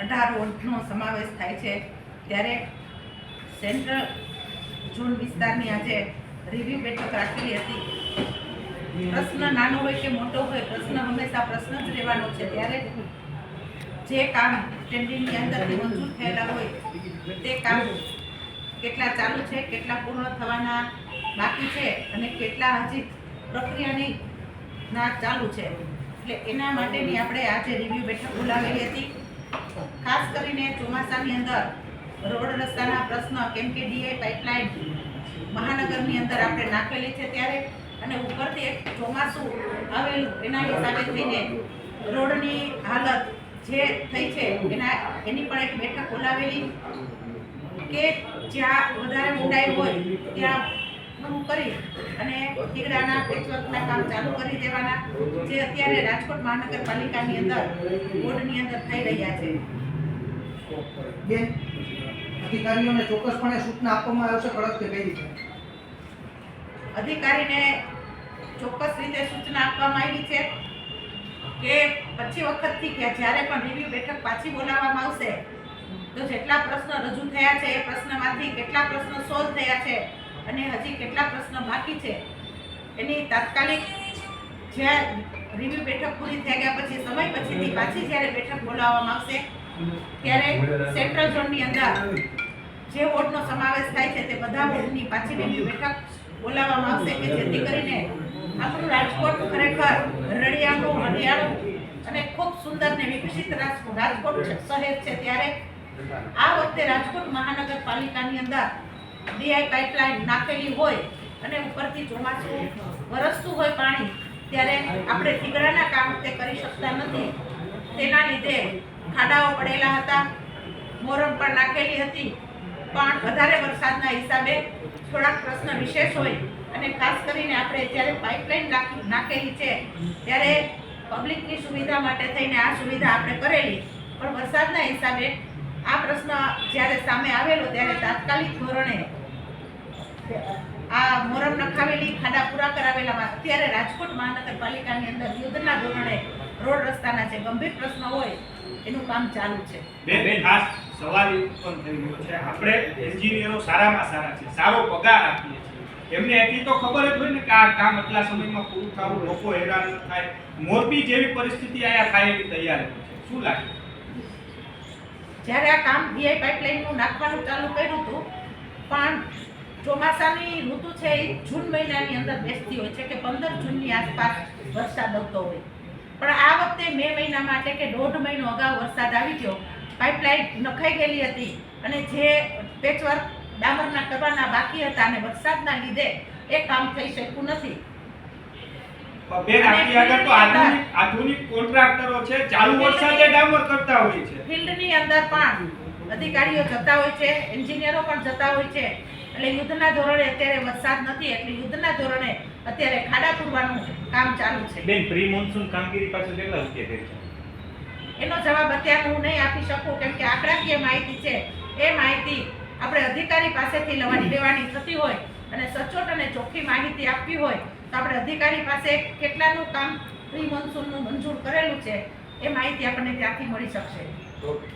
18 વોર્ડનો સમાવેશ થાય છે, ત્યારે સેન્ટ્રલ ઝોન વિસ્તારની આજે રિવ્યુ બેઠક રાખેલી હતી. પ્રશ્ન નાનો હોય કે મોટો હોય, પ્રશ્ન હંમેશા પ્રશ્ન જ રહેવાનો છે. ત્યારે જે કામ સ્ટેન્ડિંગની અંદરથી મંજૂર થયેલા હોય તે કામ કેટલા ચાલુ છે, કેટલા પૂર્ણ થવાના બાકી છે અને કેટલા હજી પ્રક્રિયાની ના ચાલુ છે, એટલે એના માટેની આપણે આજે રિવ્યુ બેઠક બોલાવેલી હતી. ખાસ કરીને ચોમાસાની અંદર રોડ રસ્તાના પ્રશ્ન, કેમ કે ડીઆઈ પાઇપલાઇન મહાનગરની અંદર આપણે નાખેલી છે ત્યારે, અને ઉપરથી એક ચોમાસું આવેલું એના હિસાબે થઈને રોડની હાલત જે થઈ છે એની પણ એક બેઠક બોલાવેલી કે જ્યાં વધારે ઊંડાઈ હોય ત્યાં પૂરું કરી અને ઠીકરાના પેચવર્કના કામ ચાલુ કરી દેવાના, જે અત્યારે રાજકોટ મહાનગરપાલિકાની અંદર બોર્ડની અંદર થઈ રહ્યા છે. બેન, અધિકારીઓને ચોક્કસપણે સૂચના આપવામાં આવશે કડક કે કઈ રીતે? અધિકારીને ચોક્કસ રીતે સૂચના આપવામાં આવી છે કે પછી વખતથી કે જ્યારે પણ રિવ્યુ બેઠક પાછી બોલાવવામાં આવશે તો જેટલા પ્રશ્ન રજૂ થયા છે એ પ્રશ્નમાંથી કેટલા પ્રશ્નો સોલ્વ થયા છે અને હજી કેટલા પ્રશ્નો બાકી છે એની તાત્કાલિક જે રિવ્યુ બેઠક પૂરી થઈ ગયા પછી સમય પછીથી પાછી જ્યારે બેઠક બોલાવવામાં આવશે ત્યારે સેન્ટ્રલ ઝોનની અંદર જે વોર્ડનો સમાવેશ થાય છે તે બધા વોર્ડની પાછી રિવ્યુ બેઠક બોલાવવામાં આવશે કે જેથી કરીને આપણું રાજકોટ ખરેખર રળિયામણું, હરિયાળું અને ખૂબ સુંદર ને વિકસિત રાજકોટ શહેર છે. ત્યારે આ વખતે રાજકોટ મહાનગરપાલિકાની અંદર ડીઆઈ પાઇપલાઇન નાખેલી હોય અને ઉપરથી ચોમાસું વરસતું હોય પાણી, ત્યારે આપણે ઠીકરાના કામ તે કરી શકતા નથી. તેના લીધે ખાડાઓ પડેલા હતા, મોરમ પણ નાખેલી હતી, પણ વધારે વરસાદના હિસાબે થોડાક પ્રશ્ન વિશેષ હોય અને ખાસ કરીને આપણે જ્યારે પાઇપલાઇન નાખેલી છે ત્યારે પબ્લિકની સુવિધા માટે થઈને આ સુવિધા આપણે કરેલી, પણ વરસાદના હિસાબે આ પ્રશ્ન જ્યારે સામે આવેલો ત્યારે તાત્કાલિક ધોરણે આ મોરમ નખાવેલી, ખાડા પૂરા કરાવેલામાં અત્યારે રાજકોટ મહાનગરપાલિકાની અંદર યુદ્ધના ધોરણે રોડ રસ્તાના જે ગંભીર પ્રશ્નો હોય એનું કામ ચાલુ છે. બે ખાસ સવાલ ઉત્પન્ન થઈ રહ્યો છે. આપણે એન્જિનિયરો સારામાં સારા છે, સારો પગાર આપીએ છીએ, એમને એટલી તો ખબર જ હોય ને કે આ કામ આટલા સમયમાં પૂરું થવું, લોકો હેરાન ન થાય. મોરબી જેવી પરિસ્થિતિ આયા થાય એવી તૈયારી છે, શું લાગે? જ્યારે આ કામ ડીઆઈ પાઇપલાઇનનું નાખવાનું ચાલુ કર્યું હતું, પણ ચોમાસાની ઋતુ છે એ જૂન મહિનાની અંદર બેસતી હોય છે કે 15 જૂનની આસપાસ વરસાદ આવતો હોય, પણ આ વખતે મે મહિનામાં એટલે કે 1.5 મહિનો અગાઉ વરસાદ આવી ગયો, પાઇપલાઇન નખાઈ ગયેલી હતી અને જે પેચવર્ક ડામરના કરવાના બાકી હતા અને વરસાદના લીધે એ કામ થઈ શક્યું નથી. બેન, આપણી આગળ તો આધુનિક કોન્ટ્રાક્ટરો છે, ચાલુ વરસાદે ડામર કરતા હોય છે. ફિલ્ડની અંદર પણ અધિકારીઓ જતા હોય છે, એન્જિનિયરો પણ જતા હોય છે, એટલે યુદ્ધના ધોરણે અત્યારે વરસાદ નથી એટલે યુદ્ધના ધોરણે અત્યારે ખાડા પૂરવાનું કામ ચાલુ છે. બેન, પ્રી મોન્સૂન કામગીરી પાછળ કેટલા રૂપિયા થઈ છે? એનો જવાબ અત્યારે હું નહીં આપી શકું, કેમ કે આંકડાકીય માહિતી છે એ માહિતી આપણે અધિકારી પાસેથી લેવાની થતી હોય અને સચોટ અને ચોખ્ખી માહિતી આપવી હોય તો આપણે અધિકારી પાસે કેટલાનું કામ પ્રી મોન્સૂનનું મંજૂર કરેલું છે એ માહિતી આપણને ત્યાંથી મળી શકશે. ઓકે.